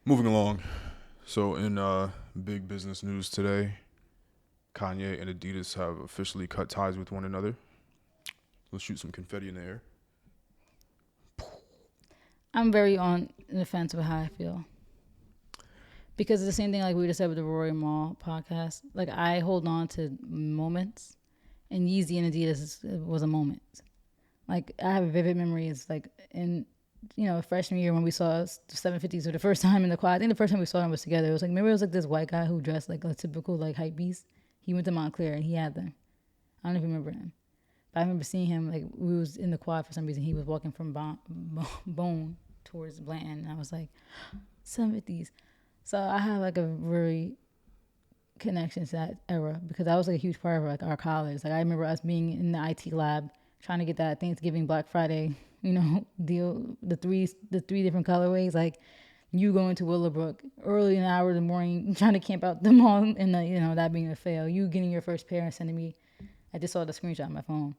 Moving along. So in big business news today, Kanye and Adidas have officially cut ties with one another. Let's shoot some confetti in the air. I'm very on the fence with how I feel. Because it's the same thing like we just said with the Rory Mall podcast. Like I hold on to moments, and Yeezy and was a moment. Like I have vivid memories, like in freshman year when we saw the 750s for the first time in the quad. I think the first time we saw them was together. It was like remember it was like this white guy who dressed like a typical like hype beast. He went to Montclair and he had them. I don't know if you remember him, but I remember seeing him like we was in the quad for some reason. He was walking from Bone towards Blanton, and I was like 750s. So I have like a very connection to that era because that was like a huge part of like our college. Like I remember us being in the IT lab trying to get that Thanksgiving Black Friday, deal the three different colorways. Like you going to Willowbrook early in the hour of the morning trying to camp out the mall and that being a fail. You getting your first pair and sending me. I just saw the screenshot on my phone.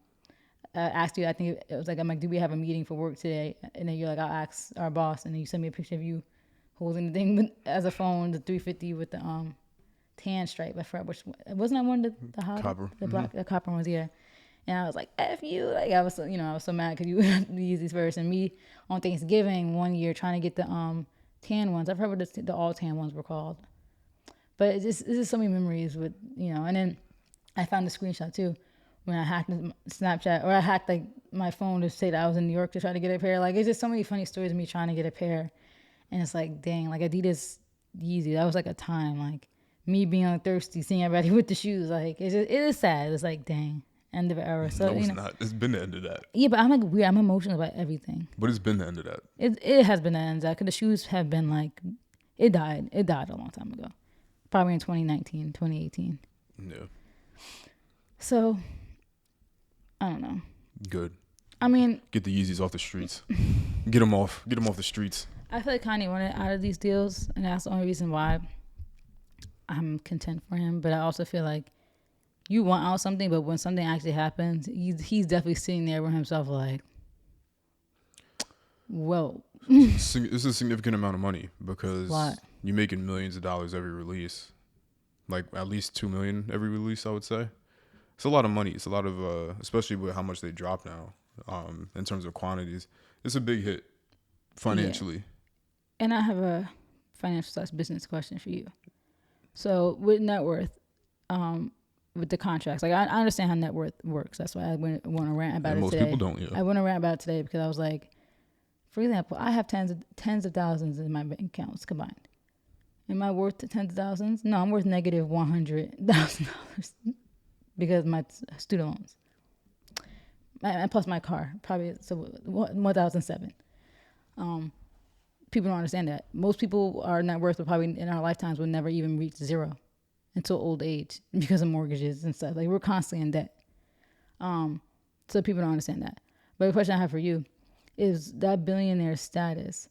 I asked you. I think it was like I'm like, do we have a meeting for work today? And then you're like, I'll ask our boss. And then you send me a picture of you holding the thing as a phone, the 350 with the tan stripe. I forgot which one. Wasn't that one the hot Copper. the black the copper ones? Yeah. And I was like, F you. Like I was so I was so mad because you use these first. And me on Thanksgiving one year trying to get the tan ones. I forgot what the all tan ones were called. But it's just so many memories with and then I found the screenshot too when I hacked Snapchat or I hacked like my phone to say that I was in New York to try to get a pair. Like it's just so many funny stories of me trying to get a pair. And it's like, dang, like Adidas Yeezy, that was like a time. Like me being like thirsty, seeing everybody with the shoes. Like it is sad. It's like, dang, end of an era. So No, it's not. It's been the end of that. yeah, but I'm like weird. I'm emotional about everything. But it's been the end of that. It has been the end of that. Cause the shoes have been like, it died. It died a long time ago. Probably in 2019, 2018. Yeah. So I don't know. Good. I mean, Get the Yeezys off the streets. Get them off. Get them off the streets. I feel like Kanye wanted out of these deals, and that's the only reason why I'm content for him. But I also feel like you want out something, but when something actually happens, he's definitely sitting there with himself like, whoa. It's a significant amount of money because What? you're making millions of dollars every release. Like at least $2 million every release, I would say. It's a lot of money. It's a lot of, especially with how much they drop now, in terms of quantities. It's a big hit financially. Yeah. And I have a financial / business question for you. So with net worth, with the contracts, like I understand how net worth works. That's why I want to rant about And it most today. people don't, yeah. I want to rant about it today because I was like, for example, I have tens of thousands in my bank accounts combined. Am I worth tens of thousands? No, I'm worth negative $100,000 because of my student loans. And plus my car, probably so 1,007. People don't understand that. Most people, our net worth will probably in our lifetimes will never even reach zero until old age because of mortgages and stuff. Like we're constantly in debt. So people don't understand that. But the question I have for you is that billionaire status,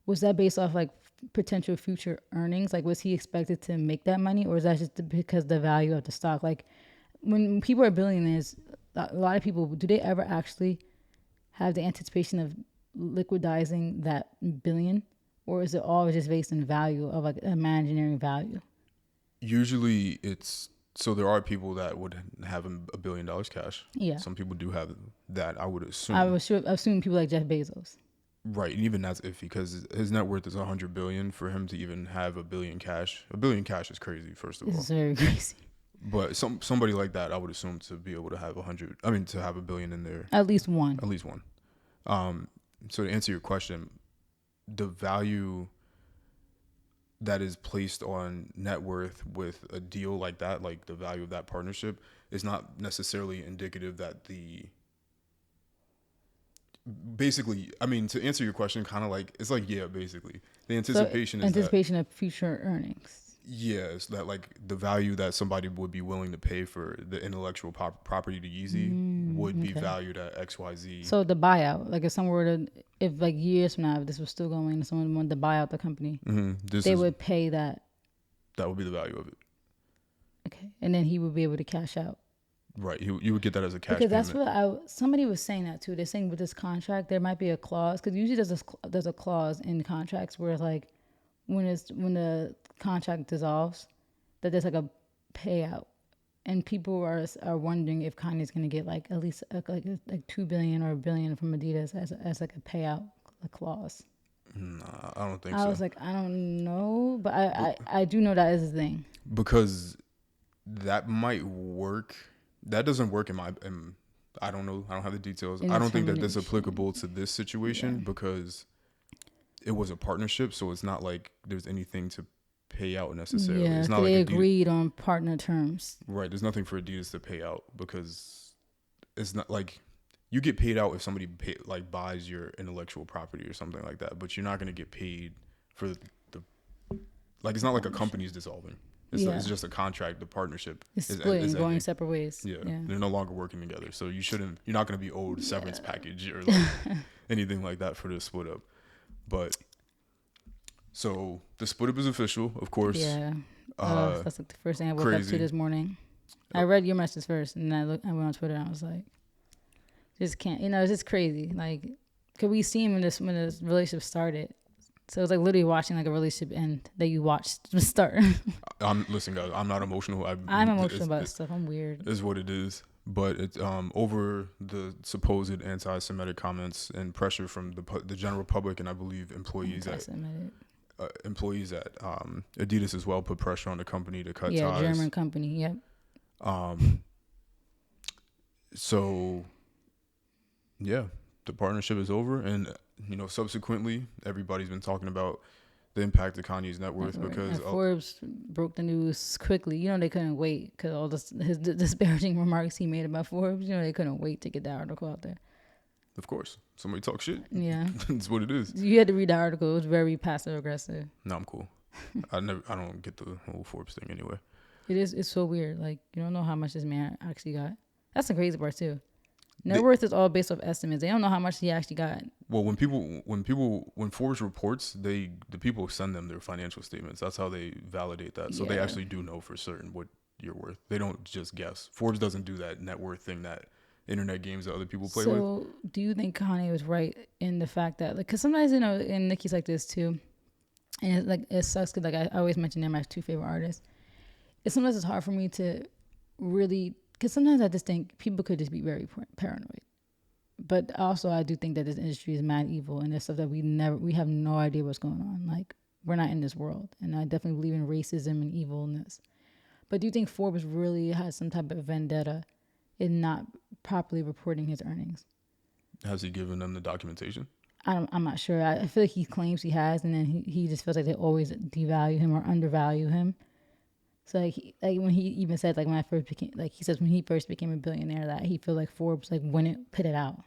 was that based off like potential future earnings? Like was he expected to make that money, or is that just because the value of the stock? Like when people are billionaires, a lot of people, do they ever actually have the anticipation of liquidizing that billion, or is it all just based in value of like imaginary value? Usually it's, so there are people that would have $1 billion cash. Yeah, Some people do have that, I would assume. I was sure assume people like Jeff Bezos. Right, and even that's iffy because his net worth is 100 billion. For him to even have $1 billion cash is crazy. First of all, This is very crazy. but somebody like that, I would assume to be able to have to have $1 billion in there, At least one. at least one. So to answer your question, the value that is placed on net worth with a deal like that, like the value of that partnership, is not necessarily indicative that basically, I mean, to answer your question, kind of like, it's like, yeah, basically. The anticipation is of future earnings. it's that like the value that somebody would be willing to pay for the intellectual property to Yeezy would be okay. valued at XYZ. So the buyout, like if someone were to, if like years from now, if this was still going and someone wanted to buy out the company, they would pay that. That would be the value of it. Okay. And then he would be able to cash out. Right. You would get that as a cash Because payment. that's what somebody was saying that too. They're saying with this contract, there might be a clause, because usually there's a clause in contracts where it's like, when the contract dissolves, that there's like a payout, and people are wondering if Kanye's gonna get like at least like 2 billion or a billion from Adidas as like a payout a clause. Nah, I don't think I so. was like, I don't know, but I do know that is a thing. Because that might work. That doesn't work I don't know. I don't have the details. I don't think that that's applicable to this situation because it was a partnership, so it's not like there's anything to pay out necessarily. Yeah, It's not they like agreed on partner terms. Right. There's nothing for Adidas to pay out because it's not like you get paid out if somebody buys your intellectual property or something like that, but you're not going to get paid for the like. It's not like a company's dissolving. It's just a contract. The partnership is split and going ending. separate ways. Yeah, they're no longer working together, so you're not going to be owed a severance package or like anything like that for the split up. But so the split up is official, of course. Yeah, that's like the first thing I woke up to this morning. I read your message first, and I went on Twitter, and I was like, just can't. It's just crazy. Like, could we see him when this relationship started? So it was like literally watching like a relationship end that you watched start. Listen, guys. I'm not emotional. I'm emotional about stuff. I'm weird. Is what it is. But it's over the supposed anti-Semitic comments and pressure from the general public, and I believe employees at Adidas as well put pressure on the company to cut ties. Yeah, German company. Yep. So yeah, the partnership is over, and subsequently everybody's been talking about the impact of Kanye's net worth because Forbes broke the news quickly. They couldn't wait because all his disparaging remarks he made about Forbes. They couldn't wait to get the article out there. Of course, somebody talk shit. Yeah, that's what it is. You had to read the article. It was very passive aggressive. No, I'm cool. I don't get the whole Forbes thing anyway. It's so weird. Like, you don't know how much this man actually got. That's the crazy part too. Net worth is all based off estimates. They don't know how much he actually got. Well, when Forbes reports, the people send them their financial statements. That's how they validate that. So they actually do know for certain what you're worth. They don't just guess. Forbes doesn't do that net worth thing that internet games that other people play with. So do you think Kanye was right in the fact that, like, because sometimes, and Nicki's like this too, and it sucks because, like, I always mention they're my two favorite artists. Sometimes it's hard for me to really, because sometimes I just think people could just be very paranoid. But also I do think that this industry is mad evil, and there's stuff that we have no idea what's going on. Like, we're not in this world, and I definitely believe in racism and evilness. But do you think Forbes really has some type of vendetta in not properly reporting his earnings? Has he given them the documentation? I'm not sure. I feel like he claims he has, and then he just feels like they always devalue him or undervalue him. So like when he even said, like, when I first became, like, he says when he first became a billionaire that he felt like Forbes like wouldn't put it out.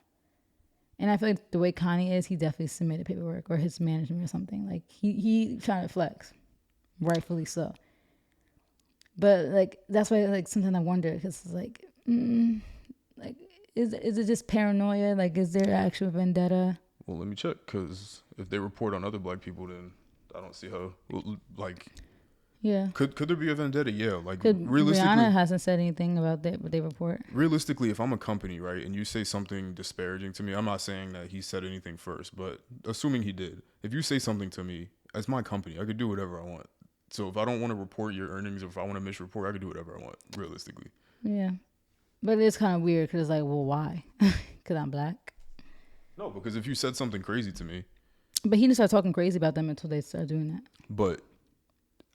And I feel like the way Kanye is, he definitely submitted paperwork, or his management or something. Like, he trying to flex, rightfully so. But like, that's why, like, sometimes I wonder, because it's like, like, is it just paranoia? Like, is there actual vendetta? Well, let me check, because if they report on other black people, then I don't see how, like, yeah. Could there be a vendetta? Yeah, like, realistically, Rihanna hasn't said anything about that, but they report. Realistically, if I'm a company, right, and you say something disparaging to me, I'm not saying that he said anything first, but assuming he did, if you say something to me, as my company, I could do whatever I want. So if I don't want to report your earnings, or if I want to misreport, I could do whatever I want, realistically. Yeah. But it's kind of weird, because it's like, well, why? Because I'm black? No, because if you said something crazy to me. But he didn't start talking crazy about them until they started doing that. But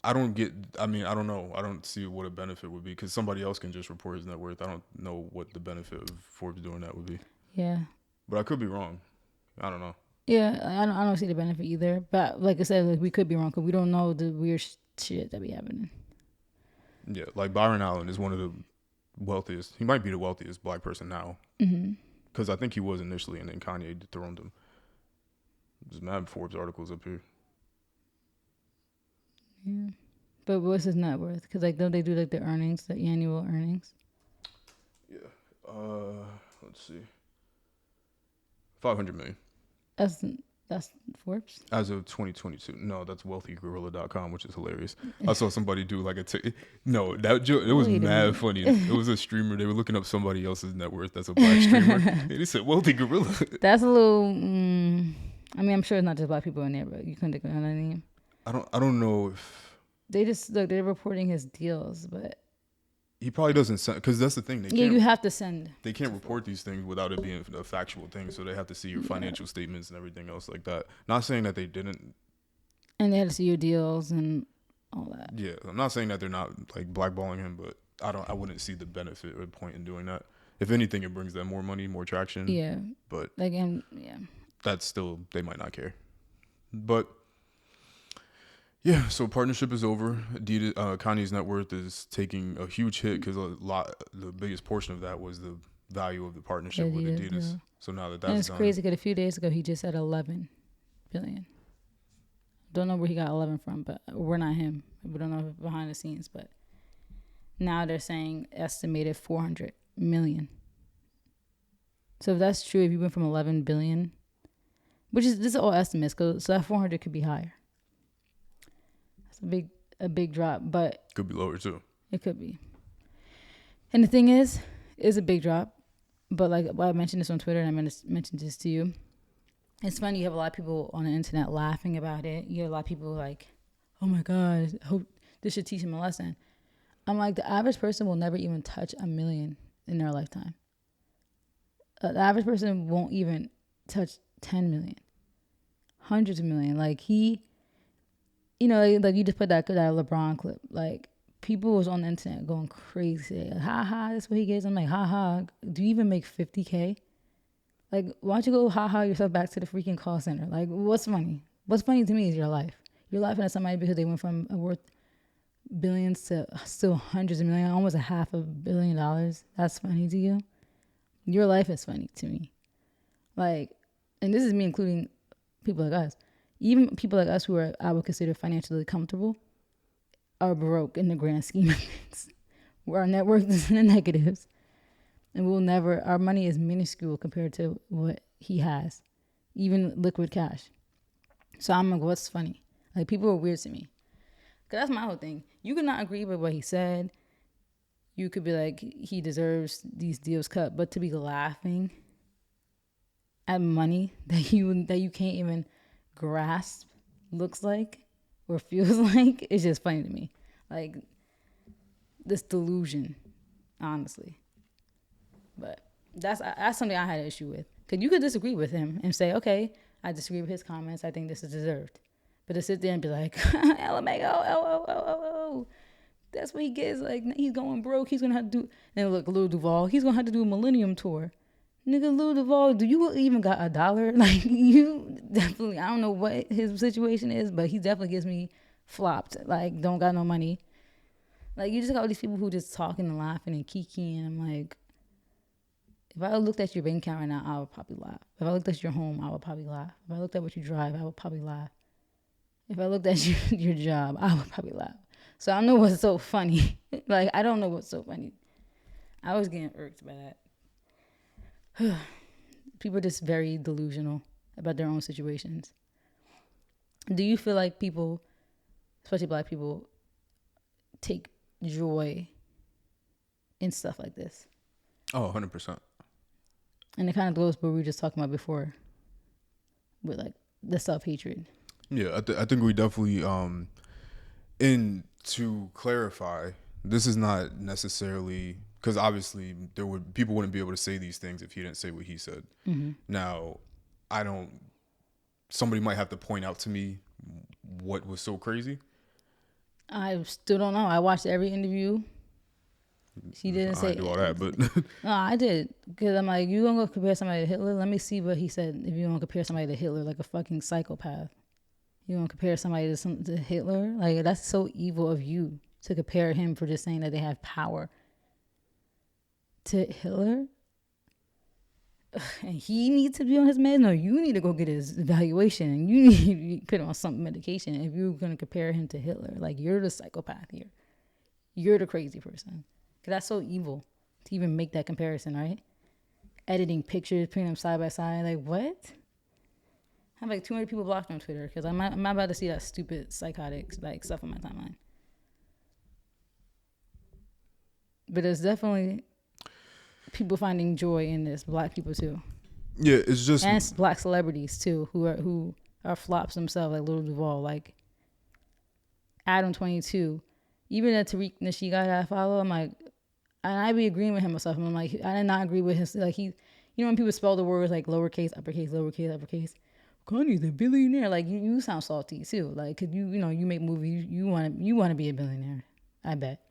I don't know. I don't see what a benefit would be, because somebody else can just report his net worth. I don't know what the benefit of Forbes doing that would be. Yeah. But I could be wrong. I don't know. Yeah, I don't see the benefit either. But like I said, like, we could be wrong, because we don't know the weird shit that be happening. Yeah, like Byron Allen is one of the wealthiest. He might be the wealthiest black person now. Because I think he was initially, and then Kanye dethroned him. There's mad Forbes articles up here. Yeah. But what's his net worth? Because, like, don't they do, like, the earnings, the annual earnings? Yeah. Let's see. 500 million. That's Forbes? As of 2022. No, that's wealthygorilla.com, which is hilarious. I saw somebody do like no, that joke, it was mad funny. It was a streamer. They were looking up somebody else's net worth that's a black streamer. And he said, Wealthy Gorilla. That's a little, I mean, I'm sure it's not just black people in there, but you couldn't think of another name. I don't know if They just look. They're reporting his deals, but he probably doesn't send, because that's the thing. yeah, you have to send. They can't report these things without it being a factual thing. So they have to see your Yeah. financial statements and everything else like that. Not saying that they didn't. And they had to see your deals and all that. Yeah, I'm not saying that they're not like blackballing him, but I wouldn't see the benefit or point in doing that. If anything, it brings them more money, more traction. Yeah. But like, and yeah, that's still, they might not care. But yeah, so partnership is over. Adidas, Kanye's net worth is taking a huge hit because the biggest portion of that was the value of the partnership with Adidas. Yeah. So now that and that's it's done, crazy because a few days ago he just said 11 billion. Don't know where he got 11 from, but we're not him. We don't know behind the scenes, but now they're saying estimated 400 million. So if that's true, if you went from 11 billion, which is, this is all estimates, so that 400 could be higher. That's a big drop, but could be lower too. it could be. And the thing is, it's a big drop, but like I mentioned this on Twitter, and I mentioned this to you. It's funny, you have a lot of people on the internet laughing about it. You have a lot of people like, oh my God, I hope this should teach him a lesson. I'm like, the average person will never even touch 1 million in their lifetime. The average person won't even touch 10 million. Hundreds of million. Like he, like you just put that LeBron clip. Like people was on the internet going crazy. Like, ha ha, that's what he gets. I'm like, ha ha, do you even make 50K? Like, why don't you go ha-ha yourself back to the freaking call center? Like, what's funny? What's funny to me is your life. You're laughing at somebody because they went from worth billions to still hundreds of millions, almost $500 million. That's funny to you? Your life is funny to me. Like, and this is me including people like us. Even people like us who are, I would consider financially comfortable, are broke in the grand scheme of things. Where our net worth is in the negatives. And our money is minuscule compared to what he has, even liquid cash. So I'm like, what's funny? Like, people are weird to me. Because that's my whole thing. You could not agree with what he said. You could be like, he deserves these deals cut. But to be laughing at money that you can't even grasp looks like or feels like, it's just funny to me. Like, this delusion, honestly. But that's something I had an issue with. Because you could disagree with him and say, okay, I disagree with his comments. I think this is deserved. But to sit there and be like, LMAO, oh, that's what he gets. Like, he's going broke. He's going to have to do... And look, Lil Duval, he's going to have to do a Millennium Tour. Nigga, Lil Duval, do you even got $1? Like, you definitely... I don't know what his situation is, but he definitely gets me flopped. Like, don't got no money. Like, you just got all these people who just talking and laughing and kikiing. I'm like... If I looked at your bank account right now, I would probably laugh. If I looked at your home, I would probably laugh. If I looked at what you drive, I would probably laugh. If I looked at your job, I would probably laugh. So I don't know what's so funny. Like, I don't know what's so funny. I was getting irked by that. People are just very delusional about their own situations. Do you feel like people, especially Black people, take joy in stuff like this? Oh, 100%. And it kind of goes what we were just talking about before with like the self-hatred. Yeah, I think we definitely, and to clarify, this is not necessarily, because obviously people wouldn't be able to say these things if he didn't say what he said. Mm-hmm. Now, somebody might have to point out to me what was so crazy. I still don't know. I watched every interview. She didn't say. I do all that, but no, I did, because I'm like, you gonna go compare somebody to Hitler? Let me see what he said. If you gonna compare somebody to Hitler, like a fucking psychopath, you gonna compare somebody to Hitler? Like, that's so evil of you to compare him for just saying that they have power to Hitler. And he needs to be on his meds. No, you need to go get his evaluation, and you need to put him on some medication. If you're gonna compare him to Hitler, like, you're the psychopath here. You're the crazy person. Because that's so evil to even make that comparison, right? Editing pictures, putting them side by side. Like, what? I have like 200 people blocked on Twitter because I'm not about to see that stupid, psychotic like stuff on my timeline. But there's definitely people finding joy in this. Black people, too. Yeah, it's just... And Black celebrities, too, who are flops themselves, like Lil Duval. Like, Adam 22. Even that Tariq Nasheed guy that I follow, I'm like, and I be agreeing with him myself. I'm like, I did not agree with his, like, he, you know, when people spell the words like lowercase, uppercase, lowercase, uppercase, Kanye's a billionaire. Like, you sound salty too. Like, cause you know, you make movies, you want to be a billionaire. I bet.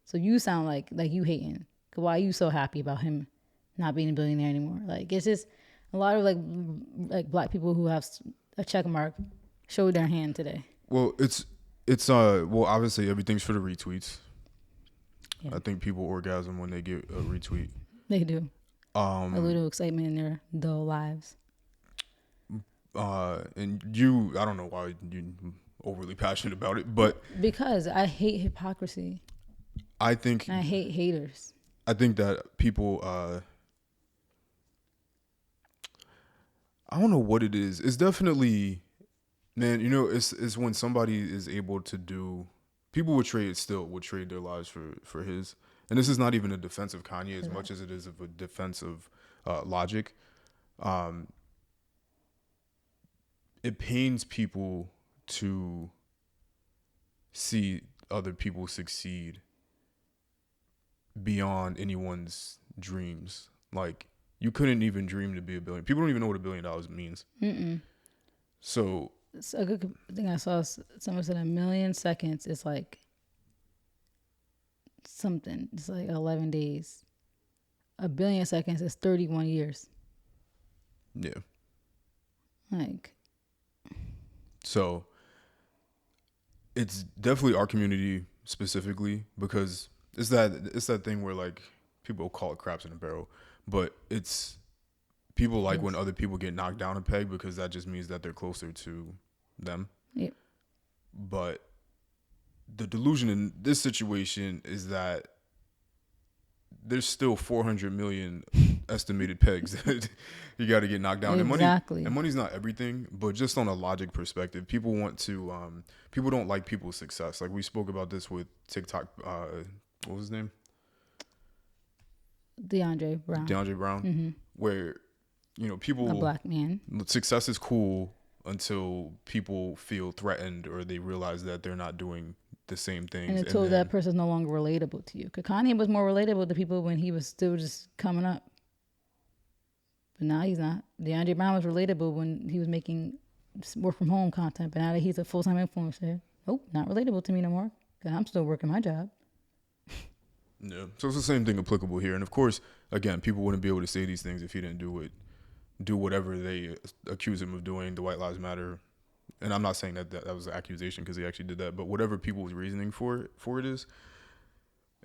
So you sound like you hating. Cause why are you so happy about him not being a billionaire anymore? Like, it's just a lot of like black people who have a check mark showed their hand today. Well, well, obviously everything's for the retweets. Yeah. I think people orgasm when they get a retweet. They do. A little excitement in their dull lives. And you, I don't know why you're overly passionate about it, but because I hate hypocrisy. I think I hate haters. I think that people, I don't know what it is. It's definitely, man, you know, it's when somebody is able to do, people would trade their lives for his. And this is not even a defense of Kanye as much as it is of a defense of logic. It pains people to see other people succeed beyond anyone's dreams. Like, you couldn't even dream to be a billion. People don't even know what $1 billion means. Mm-mm. So it's a good thing I saw. Someone said 1 million seconds is like something. It's like 11 days. 1 billion seconds is 31 years. Yeah. Like. So it's definitely our community specifically, because it's that thing where like people call it craps in a barrel, but it's people like when other people get knocked down a peg, because that just means that they're closer to them. Yep. But the delusion in this situation is that there's still 400 million estimated pegs that you got to get knocked down. Exactly. And money's not everything, but just on a logic perspective, people want to, people don't like people's success. Like we spoke about this with TikTok, what was his name? DeAndre Brown. Mm-hmm. Where, you know, people, a black man, success is cool until people feel threatened or they realize that they're not doing the same things. And until that person's no longer relatable to you. Because Kanye was more relatable to people when he was still just coming up. But now he's not. DeAndre Brown was relatable when he was making work from home content. But now that he's a full-time influencer, not relatable to me no more. Because I'm still working my job. Yeah. So it's the same thing applicable here. And of course, again, people wouldn't be able to say these things if he didn't do whatever they accuse him of doing, the White Lives Matter. And I'm not saying that was an accusation because he actually did that, but whatever people's reasoning for it is,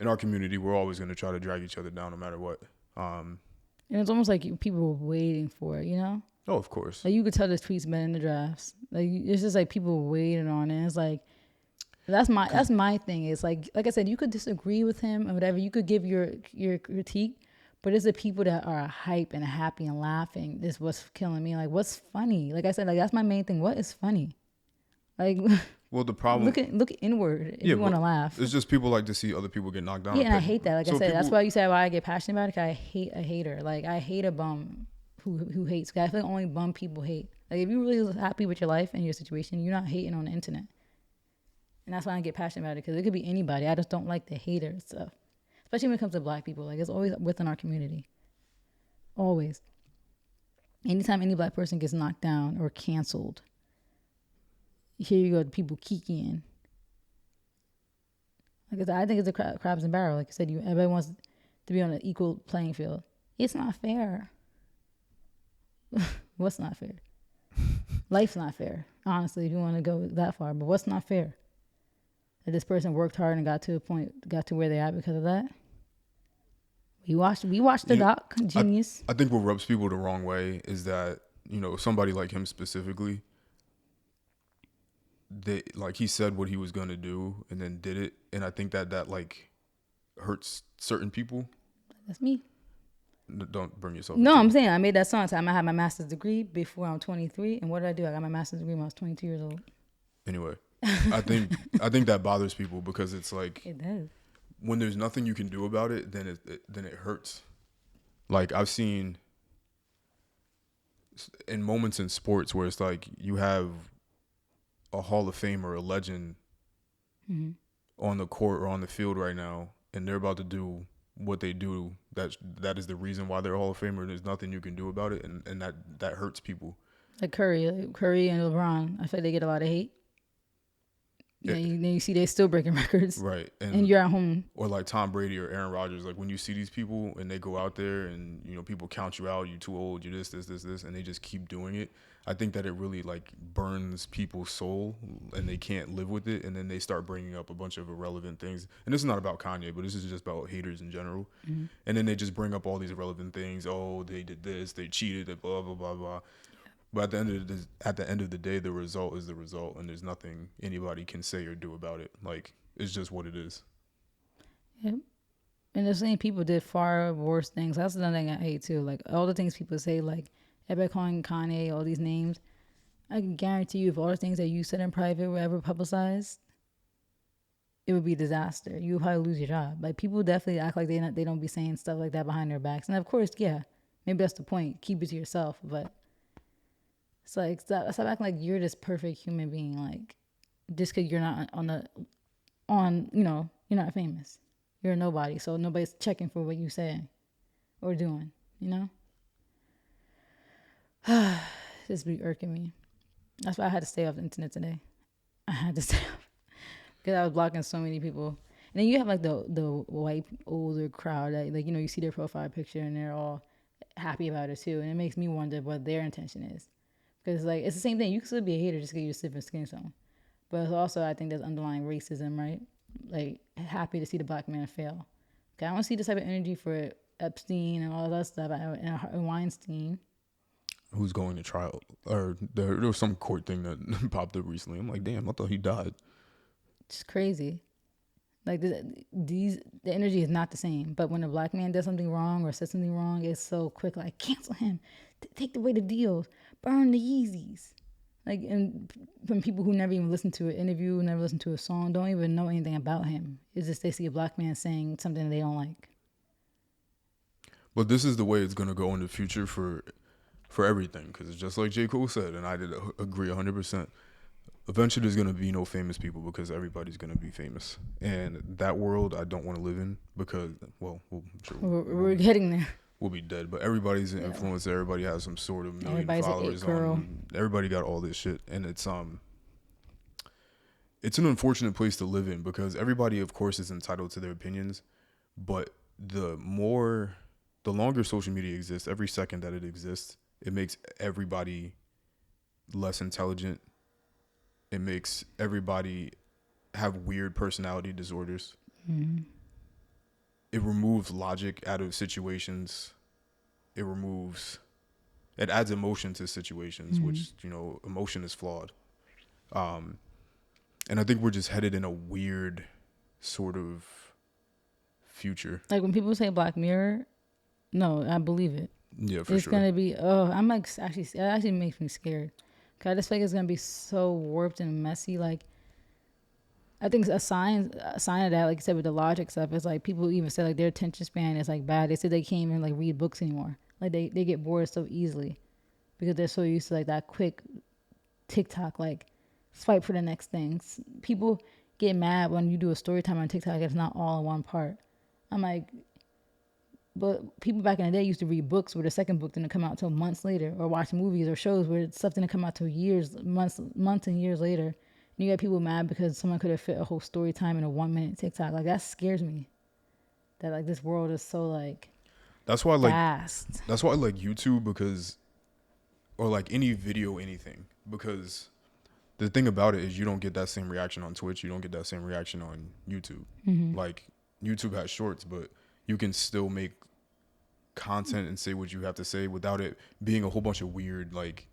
in our community, we're always going to try to drag each other down no matter what. And it's almost like people were waiting for it, you know? Oh, of course. Like you could tell the tweets been in the drafts. Like it's just like people were waiting on it. It's like that's my thing. It's like I said, you could disagree with him or whatever. You could give your critique, but it's the people that are hype and happy and laughing. This what's killing me. Like, what's funny? Like I said, like that's my main thing. What is funny? Like, well, the problem. Look inward if you want to laugh. It's just people like to see other people get knocked down. Yeah, and I hate that. Like I said, that's why you said why I get passionate about it. Cause I hate a hater. Like I hate a bum who hates. Cause I feel like only bum people hate. Like if you're really happy with your life and your situation, you're not hating on the internet. And that's why I get passionate about it, because it could be anybody. I just don't like the hater stuff. Especially when it comes to black people. Like, it's always within our community. Always. Anytime any black person gets knocked down or canceled, here you go, people kikiing. Like I said, I think it's a crabs and barrel. Like I said, everybody wants to be on an equal playing field. It's not fair. What's not fair? Life's not fair, honestly, if you want to go that far. But what's not fair? That this person worked hard and got to where they're at because of that. We watched the doc, Genius. I think what rubs people the wrong way is that, you know, somebody like him specifically, he said what he was going to do and then did it. And I think that like hurts certain people. That's me. Don't bring yourself. No, I'm saying I made that song. So I had my master's degree before I'm 23. And what did I do? I got my master's degree when I was 22 years old. Anyway, I think that bothers people because it's like it does. When there's nothing you can do about it, then it hurts. Like I've seen in moments in sports where it's like you have a Hall of Fame or a legend on the court or on the field right now, and they're about to do what they do, that is the reason why they're a Hall of Famer. There's nothing you can do about it, and that hurts people. Like Curry and LeBron. I feel like they get a lot of hate. Then you see they still breaking records, Right, and you're at home. or like Tom Brady or Aaron Rodgers. Like when you see these people and they go out there and people count you out, you too old, you this, and they just keep doing it. I think that it really like burns people's soul and they can't live with it, and then they start bringing up a bunch of irrelevant things. And this is not about Kanye, but this is just about haters in general. And then they just bring up all these irrelevant things. Oh, they did this, they cheated, blah blah blah blah. But at the end of the day, the result is the result, and there's nothing anybody can say or do about it. Like, it's just what it is. Yep. And the same people did far worse things. That's another thing I hate too. Like all the things people say, like everybody calling Kanye all these names. I can guarantee you, if all the things that you said in private were ever publicized, it would be a disaster. You would probably lose your job. Like people definitely act like they don't be saying stuff like that behind their backs. And of course, yeah, maybe that's the point. Keep it to yourself, but. It's like stop acting like you're this perfect human being. Like just because you're not you're not famous. You're a nobody, so nobody's checking for what you say or doing. This be irking me. That's why I had to stay off the internet today. I had to stay off because I was blocking so many people. And then you have like the white older crowd that like you see their profile picture and they're all happy about it too, and it makes me wonder what their intention is. Because like it's the same thing. You can still be a hater just because you're a different skin tone, but it's also I think there's underlying racism, right? Like happy to see the black man fail. Okay, I don't see this type of energy for Epstein and all that stuff and Weinstein. Who's going to trial? Or there was some court thing that popped up recently. I'm like, damn, I thought he died. It's crazy. Like the energy is not the same. But when a black man does something wrong or says something wrong, it's so quick. Like cancel him, take away the deals, burn the Yeezys. Like and from people who never even listened to an interview, never listened to a song, don't even know anything about him. It's just they see a black man saying something they don't like. But this is the way it's gonna go in the future for everything, because it's just like J. Cole said, and I did agree 100%. Eventually, there's gonna be no famous people because everybody's gonna be famous, and that world I don't want to live in because, well, we're getting there. We'll be dead, but everybody's an influencer. Everybody has some sort of million followers on. Everybody got all this shit, and it's an unfortunate place to live in because everybody, of course, is entitled to their opinions, but the longer social media exists, every second that it exists, it makes everybody less intelligent. It makes everybody have weird personality disorders. Mm-hmm. It removes logic out of situations. It adds emotion to situations, which, emotion is flawed. And I think we're just headed in a weird sort of future. Like when people say Black Mirror, no, I believe it. Yeah, for it's sure. It's going to be, I'm like, it actually makes me scared. Cause I just feel like it's gonna be so warped and messy. Like, I think a sign of that, like you said, with the logic stuff, is like people even say like their attention span is like bad. They say they can't even like read books anymore. Like they get bored so easily because they're so used to like that quick TikTok, like swipe for the next thing. People get mad when you do a story time on TikTok. It's not all in one part. I'm like, but people back in the day used to read books where the second book didn't come out until months later, or watch movies or shows where stuff didn't come out till months and years later. And you get people mad because someone could have fit a whole story time in a 1 minute TikTok. Like that scares me. That like this world is so like that's why fast. That's why I like YouTube or like any video, anything, because the thing about it is you don't get that same reaction on Twitch. You don't get that same reaction on YouTube. Mm-hmm. Like YouTube has shorts, but you can still make content and say what you have to say without it being a whole bunch of weird like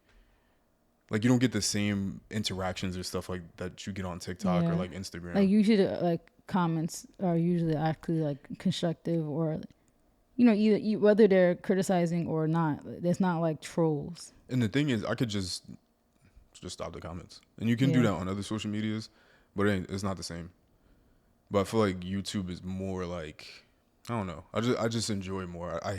you don't get the same interactions or stuff like that you get on TikTok or like Instagram. Like usually like comments are usually actually like constructive or either whether they're criticizing or not. It's not like trolls. And the thing is, I could just stop the comments, and you can do that on other social medias, but it's not the same. But I feel like YouTube is more like, I don't know. I just enjoy more. I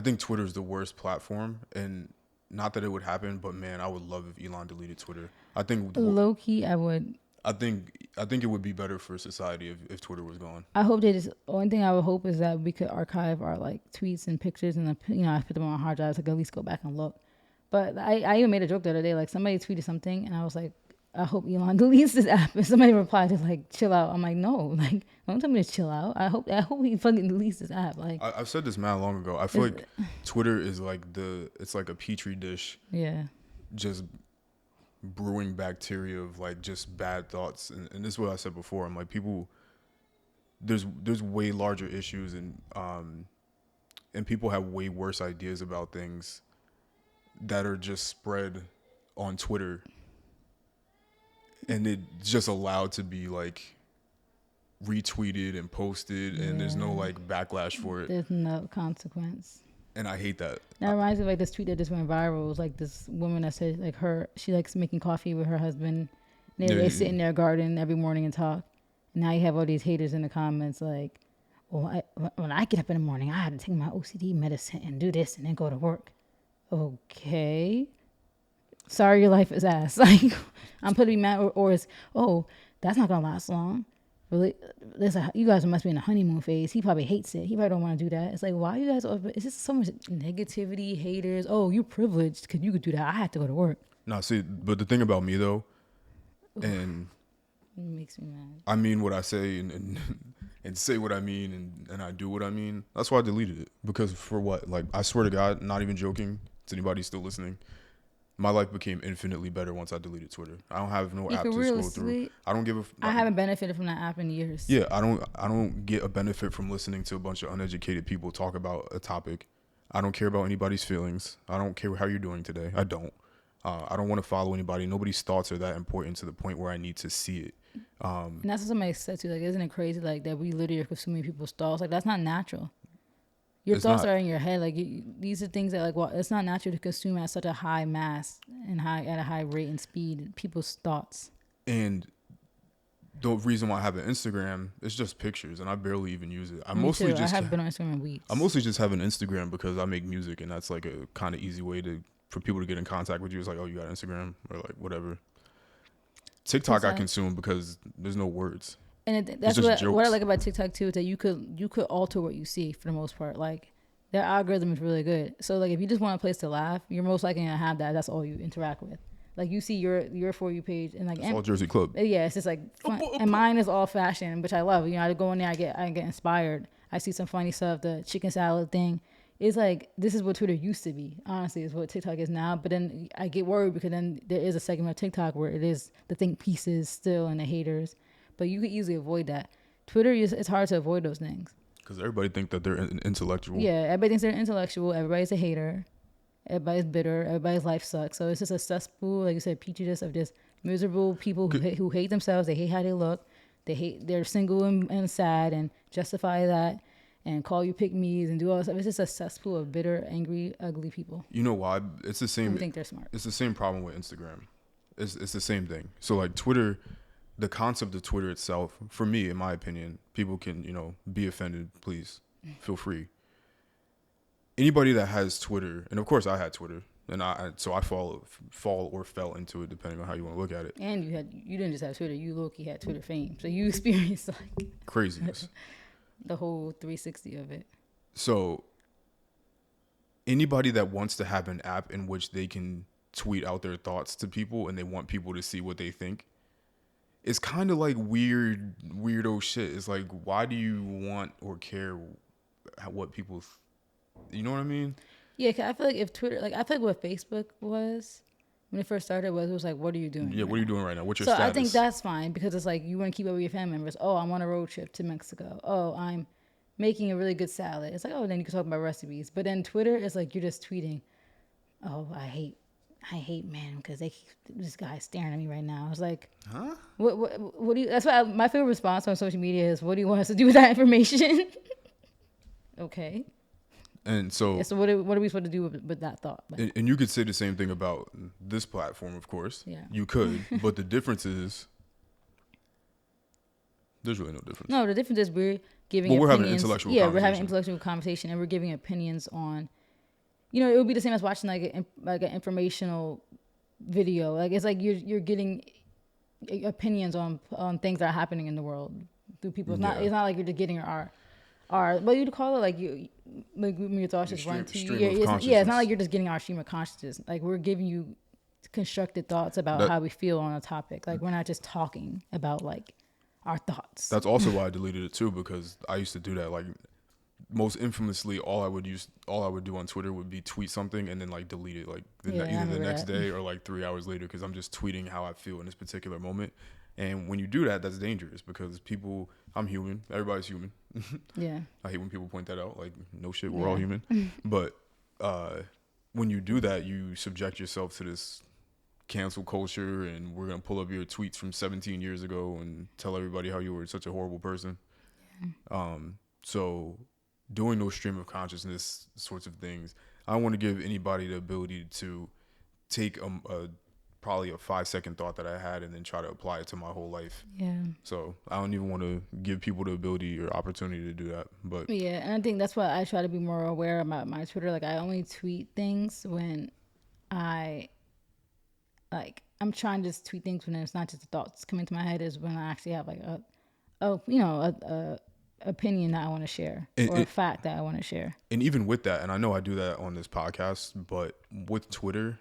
think Twitter is the worst platform, and not that it would happen, but man, I would love if Elon deleted Twitter. I think low key, I would. I think I think it would be better for society if Twitter was gone. I hope they just. Only thing I would hope is that we could archive our like tweets and pictures, and I put them on hard drives. I could at least go back and look. But I even made a joke the other day. Like somebody tweeted something, and I was like, I hope Elon deletes this app. And somebody replied to like, chill out. I'm like, no, like don't tell me to chill out. I hope he fucking deletes this app. Like I've said this mad long ago. I feel like Twitter is like it's like a petri dish. Yeah. Just brewing bacteria of like just bad thoughts, and this is what I said before. I'm like, people, there's way larger issues, and people have way worse ideas about things that are just spread on Twitter, and it's just allowed to be like retweeted and posted, and there's no like backlash for it. There's no consequence. And I hate that. That reminds me of like this tweet that just went viral. It was like this woman that said like she likes making coffee with her husband. They sit in their garden every morning and talk. And now you have all these haters in the comments like, well, when I get up in the morning, I had to take my OCD medicine and do this and then go to work. Okay. Sorry, your life is ass. Like, I'm putting mad or it's, oh, that's not going to last long. Really, you guys must be in a honeymoon phase. He probably hates it. He probably don't want to do that. It's like, why you guys? It's just so much negativity, haters. Oh, you're privileged because you could do that. I had to go to work. No, see, but the thing about me though, and it makes me mad. I mean what I say and say what I mean and I do what I mean. That's why I deleted it. Because for what? Like, I swear to God, not even joking. To anybody still listening, my life became infinitely better once I deleted Twitter. I don't have no app to scroll through. I don't give a. I haven't benefited from that app in years. Yeah, I don't get a benefit from listening to a bunch of uneducated people talk about a topic. I don't care about anybody's feelings. I don't care how you're doing today. I don't. I don't want to follow anybody. Nobody's thoughts are that important to the point where I need to see it. And that's what somebody said too. Like, isn't it crazy? Like that we literally are consuming people's thoughts. Like that's not natural. Your thoughts are in your head. Like these are things that like, well, it's not natural to consume at such a high mass and at a high rate and speed. People's thoughts. And the reason why I have an Instagram is just pictures, and I barely even use it. I have been on Instagram in weeks. I mostly just have an Instagram because I make music, and that's like a kind of easy way for people to get in contact with you. It's like, oh, you got Instagram or like whatever. TikTok I consume because there's no words. And that's what I like about TikTok too, is that you could alter what you see for the most part. Like their algorithm is really good. So like if you just want a place to laugh, you're most likely gonna have that. That's all you interact with. Like you see your For You page and like it's all Jersey Club. Yeah, it's just like fun. And mine is all fashion, which I love. You know, I go in there, I get inspired. I see some funny stuff. The chicken salad thing. It's like this is what Twitter used to be. Honestly, is what TikTok is now. But then I get worried because then there is a segment of TikTok where it is the think pieces still and the haters. But you could easily avoid that. Twitter, it's hard to avoid those things. Because everybody think that they're intellectual. Yeah, everybody thinks they're intellectual. Everybody's a hater. Everybody's bitter. Everybody's life sucks. So it's just a cesspool, like you said, petri dish of just miserable people who hate themselves. They hate how they look. They're single and sad and justify that and call you pick-me's and do all this stuff. It's just a cesspool of bitter, angry, ugly people. You know why? It's the same. Who think they're smart. It's the same problem with Instagram. It's the same thing. So like Twitter. The concept of Twitter itself, for me, in my opinion, people can, be offended. Please feel free. Anybody that has Twitter, and of course I had Twitter, and I fall or fell into it depending on how you want to look at it. And you didn't just have Twitter, you low-key had Twitter fame, so you experienced like craziness, the whole 360 of it. So anybody that wants to have an app in which they can tweet out their thoughts to people and they want people to see what they think. It's kind of like weirdo shit. It's like, why do you want or care what people, you know what I mean? Yeah, 'cause I feel like if Twitter, like I feel like what Facebook was when it first started it was like, what are you doing? Yeah, what are you doing right now? What's your status? So I think that's fine because it's like you want to keep up with your family members. Oh, I'm on a road trip to Mexico. Oh, I'm making a really good salad. It's like, oh, then you can talk about recipes. But then Twitter is like you're just tweeting. Oh, I hate men because this guy's staring at me right now. I was like, huh? What do you? That's why my favorite response on social media is, "What do you want us to do with that information?" Okay. And so, yeah, so what are we supposed to do with that thought? Like, and you could say the same thing about this platform, of course. Yeah. You could, but the difference is there's really no difference. No, the difference is we're giving. But we're having an intellectual. Yeah, we're having intellectual conversation, and we're giving opinions on. It would be the same as watching like an informational video. Like it's like you're getting opinions on things that are happening in the world through people. Yeah. It's not like you're just getting our what you'd call it, like you like when your thoughts Your just run to you. stream of It's not consciousness. like you're just getting our stream of consciousness. Like we're giving you constructed thoughts about That how we feel on a topic. Like we're not just talking about like our thoughts. that's also why I deleted it too, because I used to do that. Like most infamously, all I would do on Twitter would be tweet something and then like delete it, like Yeah, I either the remember next that. day or like 3 hours later, because I'm just tweeting how I feel in this particular moment. And when you do that, that's dangerous because people. I'm human. Everybody's human. Yeah. I hate when people point that out. Like, no shit, we're all Yeah. human. But when you do that, you subject yourself to this cancel culture, and we're gonna pull up your tweets from 17 years ago and tell everybody how you were such a horrible person. So doing those stream of consciousness sorts of things, I want to give anybody the ability to take probably a 5-second thought that I had and then try to apply it to my whole life. Yeah. So I don't even want to give people the ability or opportunity to do that. But Yeah, and I think that's why I try to be more aware about my Twitter. Like I only tweet things when I I'm trying to just tweet things when it's not just the thoughts coming to my head. Is when I actually have like a opinion that I want to share or a fact that I want to share. and even with that, and I know I do that on this podcast, but with Twitter,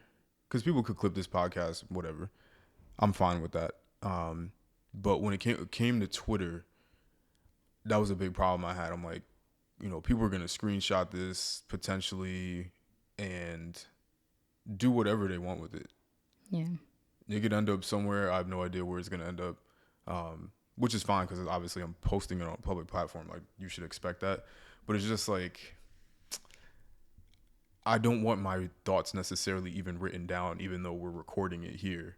because people could clip this podcast, whatever, I'm fine with that. But when it came to Twitter, that was a big problem I had. I'm like, people are gonna screenshot this potentially and do whatever they want with it. Yeah. It could end up somewhere. I have no idea where it's gonna end up, which is fine because obviously I'm posting it on a public platform. Like you should expect that, but it's just like I don't want my thoughts necessarily even written down, even though we're recording it here.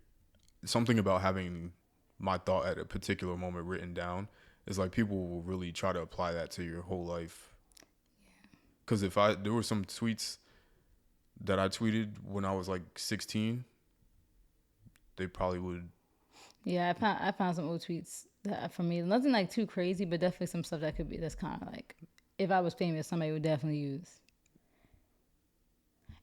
Something about having my thought at a particular moment written down is like people will really try to apply that to your whole life. Because there were some tweets that I tweeted when I was like 16, they probably would. Yeah, I found some old tweets that for me nothing like too crazy, but definitely some stuff that's kind of like if I was famous, somebody would definitely use.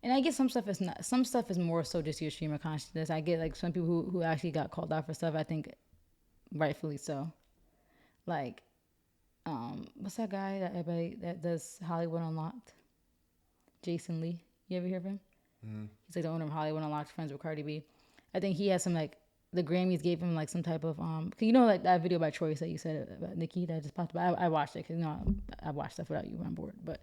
And I guess some stuff is not. Some stuff is more so just your stream of consciousness. I get like some people who actually got called out for stuff. I think rightfully so. Like, what's that guy that everybody that does Hollywood Unlocked? Jason Lee. You ever hear of him? Mm-hmm. He's like the owner of Hollywood Unlocked, friends with Cardi B. I think he has some like the Grammys gave him like some type of like that video by Troy that you said about Nicki that just popped up. I watched it because I watch stuff without you when I'm bored, but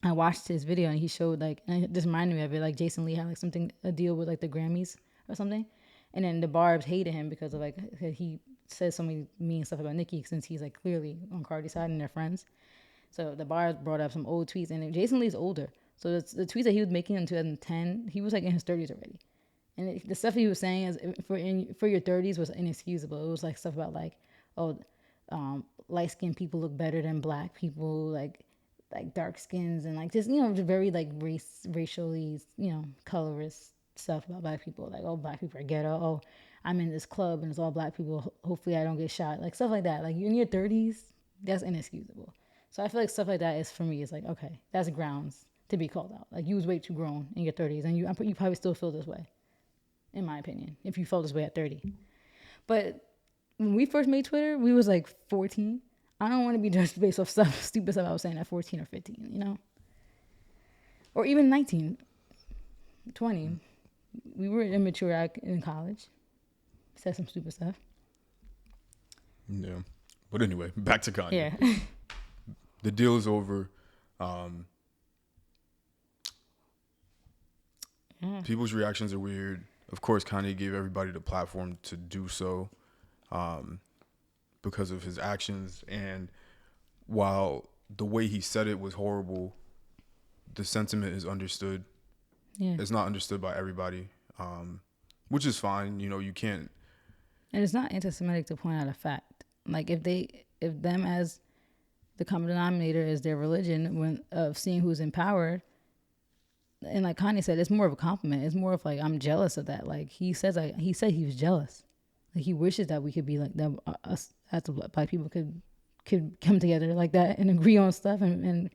I watched his video and he showed like, and it just reminded me of it. Like Jason Lee had like a deal with like the Grammys or something, and then the Barbs hated him because of like he says so many mean stuff about Nicki since he's like clearly on Cardi's side and they're friends. So the Barbs brought up some old tweets, and Jason Lee's older, so the tweets that he was making in 2010, he was like in his 30s already, and the stuff he was saying is for your 30s was inexcusable. It was like stuff about like light skinned people look better than black people, like dark skins and like just very like racially colorist stuff about black people, like, oh, black people are ghetto, oh, I'm in this club and it's all black people, hopefully I don't get shot, like stuff like that. Like you in your 30s, that's inexcusable. So I feel like stuff like that is for me is like, okay, that's grounds to be called out. Like you was way too grown in your 30s and you probably still feel this way, in my opinion, if you felt this way at 30. But when we first made Twitter, we was like 14. I don't want to be judged based off stupid stuff I was saying at 14 or 15, or even 19, 20. We were immature in college. Said some stupid stuff. Yeah. But anyway, back to Kanye. Yeah. The deal is over. People's reactions are weird. Of course, Kanye gave everybody the platform to do so. Because of his actions, and while the way he said it was horrible, the sentiment is understood. Yeah. It's not understood by everybody, which is fine. You can't. And it's not anti-Semitic to point out a fact. Like if them as the common denominator is their religion of seeing who's in power, and like Kanye said, it's more of a compliment. It's more of like, I'm jealous of that. Like he said he was jealous. Like he wishes that we could be like that. Us as black people could come together like that and agree on stuff and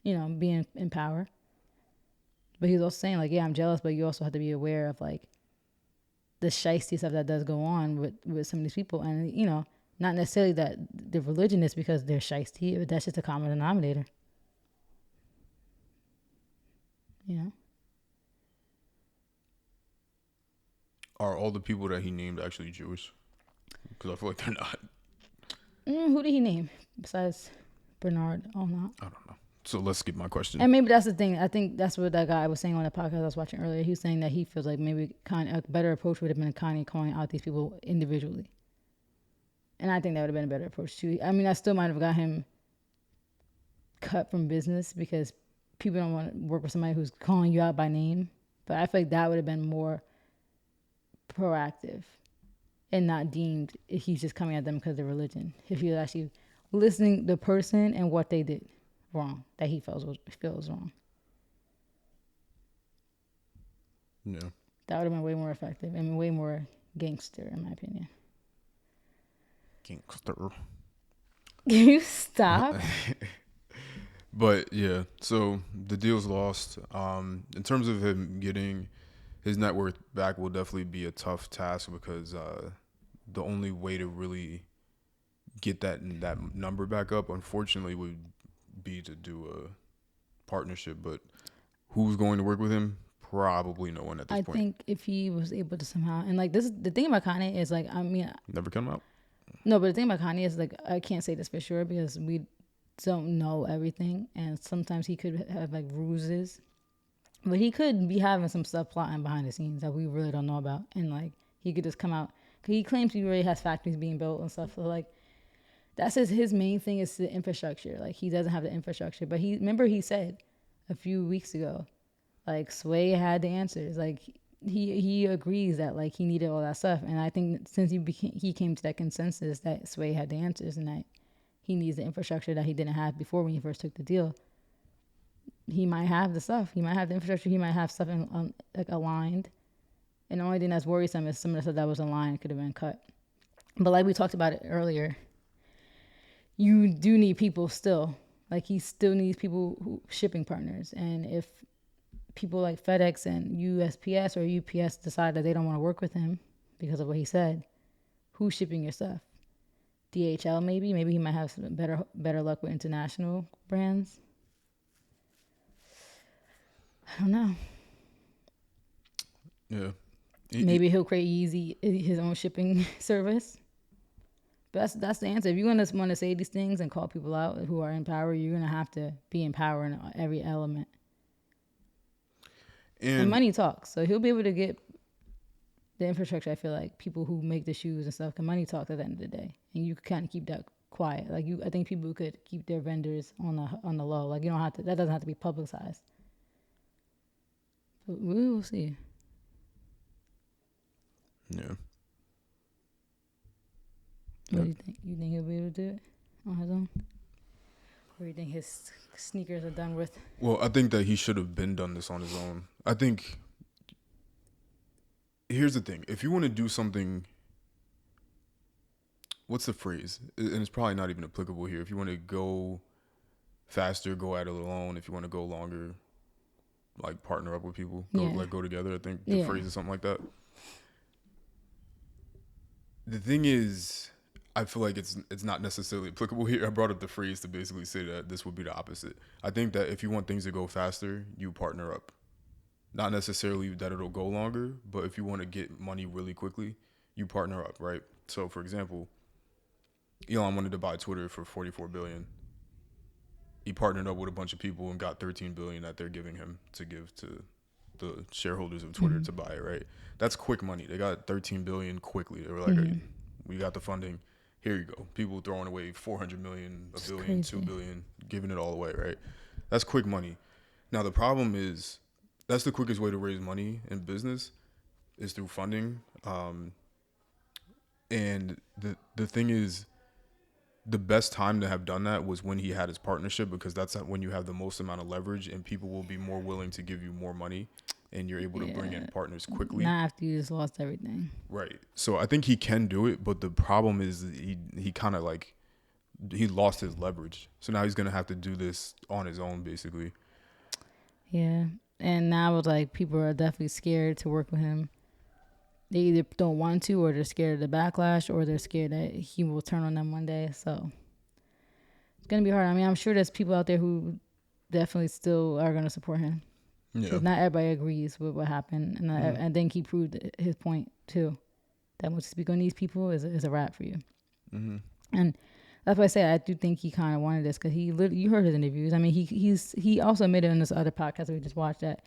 be in power. But he's also saying like, yeah, I'm jealous, but you also have to be aware of like the shiesty stuff that does go on with some of these people. And, not necessarily that the religion is because they're shiesty, but that's just a common denominator. Are all the people that he named actually Jewish? Because I feel like they're not. Who did he name besides Bernard? Oh, no. I don't know. So let's skip my question. And maybe that's the thing. I think that's what that guy was saying on the podcast I was watching earlier. He was saying that he feels like maybe a better approach would have been Kanye calling out these people individually. And I think that would have been a better approach too. I mean, I still might have got him cut from business because people don't want to work with somebody who's calling you out by name. But I feel like that would have been more proactive and not deemed if he's just coming at them because of religion. If he was actually listening to the person and what they did wrong, that he feels wrong. Yeah. That would have been way more effective and way more gangster, in my opinion. Gangster. Can you stop? But yeah, so the deal's lost. In terms of him getting his net worth back will definitely be a tough task because the only way to really get that number back up, unfortunately, would be to do a partnership. But who's going to work with him? Probably no one at this point. I think if he was able to somehow, and like this, the thing about Kanye is like, I mean, never come out. No, but the thing about Kanye is like, I can't say this for sure because we don't know everything, and sometimes he could have like ruses, but he could be having some stuff plotting behind the scenes that we really don't know about, and like he could just come out. Cause he claims he already has factories being built and stuff. So like, that's his main thing is the infrastructure. Like he doesn't have the infrastructure, but he said a few weeks ago, like Sway had the answers. Like he agrees that like he needed all that stuff, and I think since he came to that consensus that Sway had the answers and that he needs the infrastructure that he didn't have before when he first took the deal. He might have the stuff. He might have the infrastructure. He might have stuff like aligned. And the only thing that's worrisome is some of the stuff that was aligned could have been cut. But like we talked about it earlier, you do need people still. Like he still needs people shipping partners. And if people like FedEx and USPS or UPS decide that they don't want to work with him because of what he said, who's shipping your stuff? DHL maybe he might have some better luck with international brands. I don't know. Yeah. Maybe he'll create his own shipping service. But that's the answer. If you're gonna want to say these things and call people out who are in power, you're gonna have to be in power in every element. And money talks, so he'll be able to get the infrastructure. I feel like people who make the shoes and stuff, can money talk at the end of the day, and you can kind of keep that quiet. Like I think people could keep their vendors on the low. Like you don't have to. That doesn't have to be publicized. But we will see. Yeah. What do you think? You think he'll be able to do it on his own? Or you think his sneakers are done with? Well, I think that he should have been done this on his own. I think, here's the thing. If you want to do something, what's the phrase? And it's probably not even applicable here. If you want to go faster, go at it alone. If you want to go longer, like partner up with people, go together. I think the phrase is something like that. The thing is, I feel like it's not necessarily applicable here. I brought up the phrase to basically say that this would be the opposite. I think that if you want things to go faster, you partner up. Not necessarily that it'll go longer, but if you want to get money really quickly, you partner up, right? So, for example, Elon wanted to buy Twitter for $44 billion. He partnered up with a bunch of people and got $13 billion that they're giving him to give to the shareholders of Twitter to buy it, right? That's quick money. They got $13 billion quickly. They were like, hey, we got the funding. Here you go. People throwing away $400 million, $1 billion, $2 billion, giving it all away, right? That's quick money. Now, the problem is that's the quickest way to raise money in business is through funding. And the thing is, the best time to have done that was when he had his partnership, because that's when you have the most amount of leverage and people will be more willing to give you more money and you're able to bring in partners quickly. Not after you just lost everything. Right. So I think he can do it, but the problem is he kind of like, he lost his leverage. So now he's going to have to do this on his own, basically. Yeah. And now it's like people are definitely scared to work with him they either don't want to, or they're scared of the backlash, or they're scared that he will turn on them one day. So it's gonna be hard. I mean, I'm sure there's people out there who definitely still are gonna support him, Yeah. because not everybody agrees with what happened, and Mm-hmm. I think he proved his point too. That once you speak on these people is a wrap for you. Mm-hmm. And that's why I say I do think he kind of wanted this, because you heard his interviews. I mean, he also admitted in this other podcast that we just watched that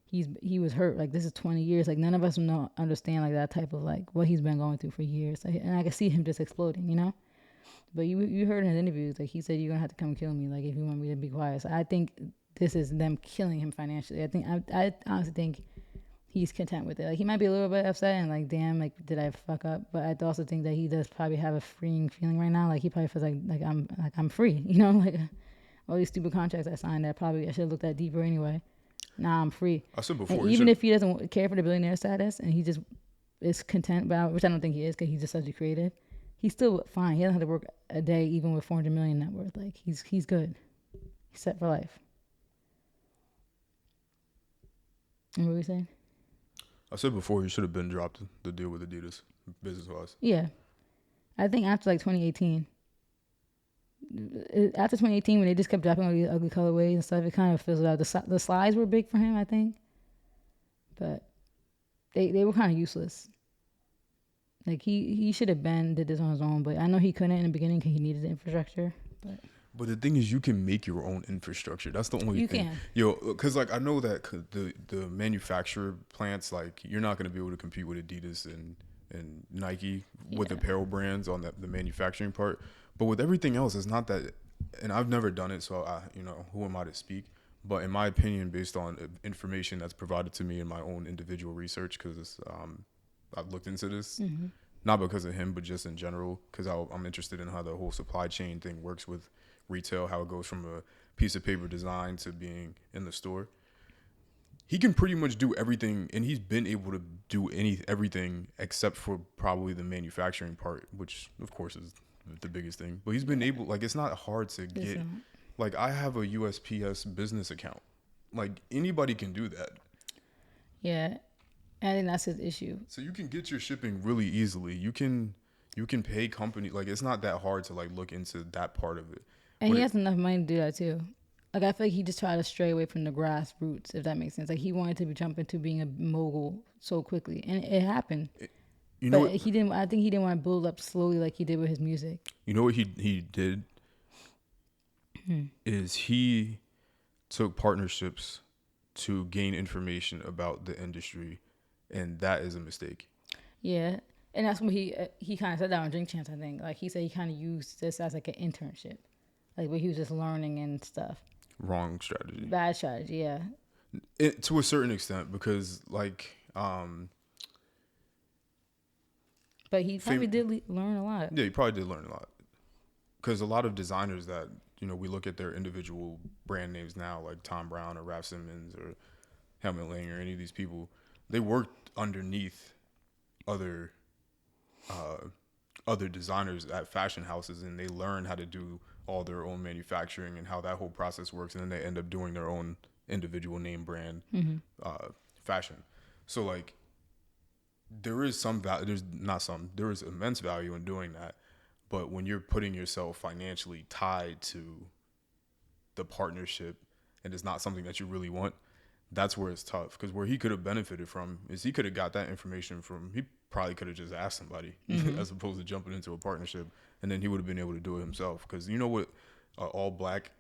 he was hurt. Like, this is 20 years. Like, none of us know understand like that type of like what he's been going through for years. Like, and I can see him just exploding, you know. But you heard in his interviews, like, he said, you're gonna have to come kill me, like, if you want me to be quiet. So I think this is them killing him financially. I honestly think he's content with it. Like, he might be a little bit upset and like, damn, like, did I fuck up? But I also think that he does probably have a freeing feeling right now. Like, he probably feels like I'm free, you know, like all these stupid contracts I signed that probably I should have looked at deeper anyway. Now I'm free. I said And before, even if he doesn't care for the billionaire status and he just is content about, which I don't think he is, because he's just such a creative, he's still fine. He doesn't have to work a day even with 400 million net worth. Like, he's good. He's set for life. And what were you saying? I said before he should have been dropped the deal with Adidas, business wise. Yeah. I think after like 2018, after 2018, when they just kept dropping all these ugly colorways and stuff, it kind of fizzled out. The slides were big for him, I think, but they were kind of useless. Like, he should have did this on his own, but I know he couldn't in the beginning because he needed the infrastructure. But the thing is, you can make your own infrastructure. That's the only thing. Can. Yo, because like I know that the manufacturer plants, like, you're not going to be able to compete with Adidas and Nike with apparel brands on the manufacturing part. But with everything else, it's not that. And I've never done it, so who am I to speak? But in my opinion, based on information that's provided to me in my own individual research, because I've looked into this, not because of him, but just in general, because I'm interested in how the whole supply chain thing works with retail, how it goes from a piece of paper design to being in the store. He can pretty much do everything, and he's been able to do everything except for probably the manufacturing part, which of course is the biggest thing. But he's been able, like, it's not hard to get. Like, I have a USPS business account. Like, anybody can do that. Yeah, I think that's his issue. So you can get your shipping really easily. You can pay company, like, it's not that hard to like look into that part of it. And he has enough money to do that too. Like, I feel like he just tried to stray away from the grassroots, if that makes sense. Like, he wanted to jump into being a mogul so quickly, and it happened. You know, but he didn't. I think he didn't want to build up slowly like he did with his music. You know what he did is he took partnerships to gain information about the industry, and that is a mistake. Yeah, and that's what he kind of said that on Drink Champs. I think, like, he said he kind of used this as like an internship, like where he was just learning and stuff. Wrong strategy. Bad strategy. Yeah. To a certain extent, because like. But he probably did learn a lot. Yeah, he probably did learn a lot. Because a lot of designers that, we look at their individual brand names now, like Tom Brown or Raf Simons or Helmut Lang or any of these people, they worked underneath other designers at fashion houses, and they learn how to do all their own manufacturing and how that whole process works, and then they end up doing their own individual name brand fashion. So like, there is some value. There is immense value in doing that. But when you're putting yourself financially tied to the partnership and it's not something that you really want, that's where it's tough. Because where he could have benefited from is he could have got that information from, he probably could have just asked somebody as opposed to jumping into a partnership, and then he would have been able to do it himself. Because you know what, all black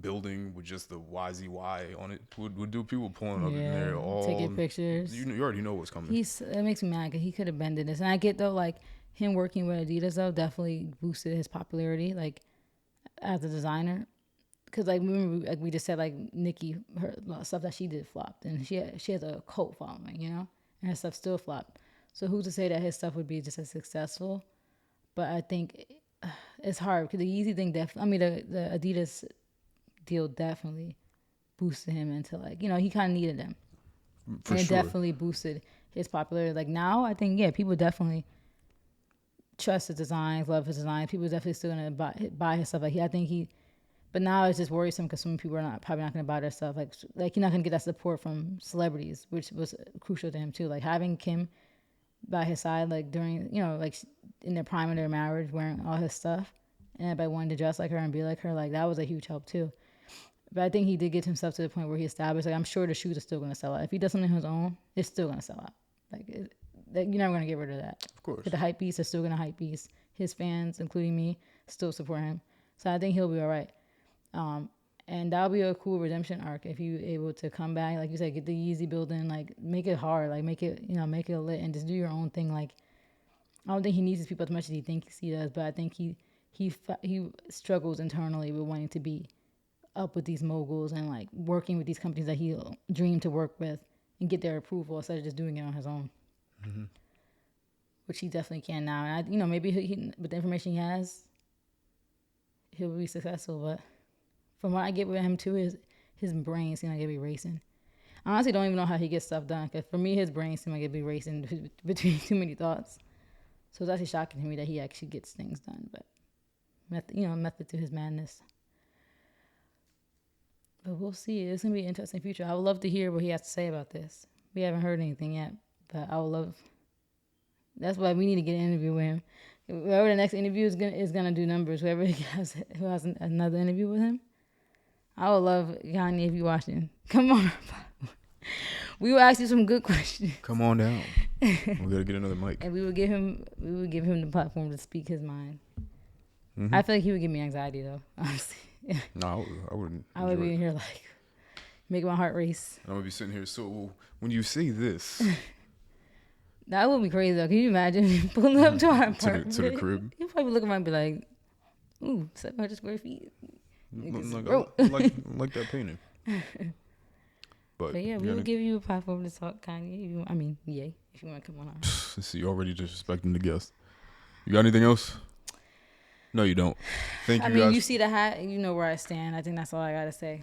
building with just the YZY on it would do. People pulling up in there all taking pictures. You already know what's coming. It makes me mad because he could have bended this, and I get though, like, him working with Adidas though definitely boosted his popularity, like, as a designer. Because like, remember, like we just said, like, Nicki, her stuff that she did flopped, and she has a cult following, and her stuff still flopped. So who's to say that his stuff would be just as successful? But I think it's hard because the Yeezy thing the Adidas deal definitely boosted him into, like, he kind of needed them. For and it sure. definitely boosted his popularity. Like, now I think, people definitely trust his designs, love his designs. People are definitely still gonna buy his stuff. Like, but now it's just worrisome because some people are probably not gonna buy their stuff. Like you're not gonna get that support from celebrities, which was crucial to him too. Like, having Kim by his side, like during, like in the prime of their marriage, wearing all his stuff, and everybody wanted to dress like her and be like her. Like that was a huge help too. But I think he did get himself to the point where he established, like, I'm sure the shoes are still going to sell out. If he does something on his own, it's still going to sell out. You're never going to get rid of that. Of course. But the hype beasts are still going to hype beast. His fans, including me, still support him. So I think he'll be all right. And that'll be a cool redemption arc if you able to come back, like you said, get the Yeezy building, like make it hard, like make it lit, and just do your own thing. Like I don't think he needs his people as much as he thinks he does, but I think he struggles internally with wanting to be up with these moguls and like working with these companies that he dreamed to work with and get their approval instead of just doing it on his own, which he definitely can now. And maybe he with the information he has, he'll be successful. But from what I get with him too, his brain seems like it be racing. I honestly don't even know how he gets stuff done, because for me, his brain seems like it be racing between too many thoughts. So it's actually shocking to me that he actually gets things done. But method to his madness. But we'll see. It's going to be an interesting future. I would love to hear what he has to say about this. We haven't heard anything yet, but I would love. That's why we need to get an interview with him. Whoever the next interview is gonna do numbers. Whoever who has another interview with him, I would love Kanye if you watching. Come on, we will ask you some good questions. Come on down. We gotta get another mic. And we would give him the platform to speak his mind. I feel like he would give me anxiety though, honestly. No, I wouldn't. I would be in here like making my heart race. I would be sitting here. So when you say this, that would be crazy though. Can you imagine pulling up to our apartment to the crib? He'd probably look at me and be like, "Ooh, 700 square feet." Like that painting. But yeah, we would give you a platform to talk Kanye. If you want to come on. See, you already disrespecting the guest. You got anything else? No, you don't. Thank you, guys. You see the hat, you know where I stand. I think that's all I gotta say.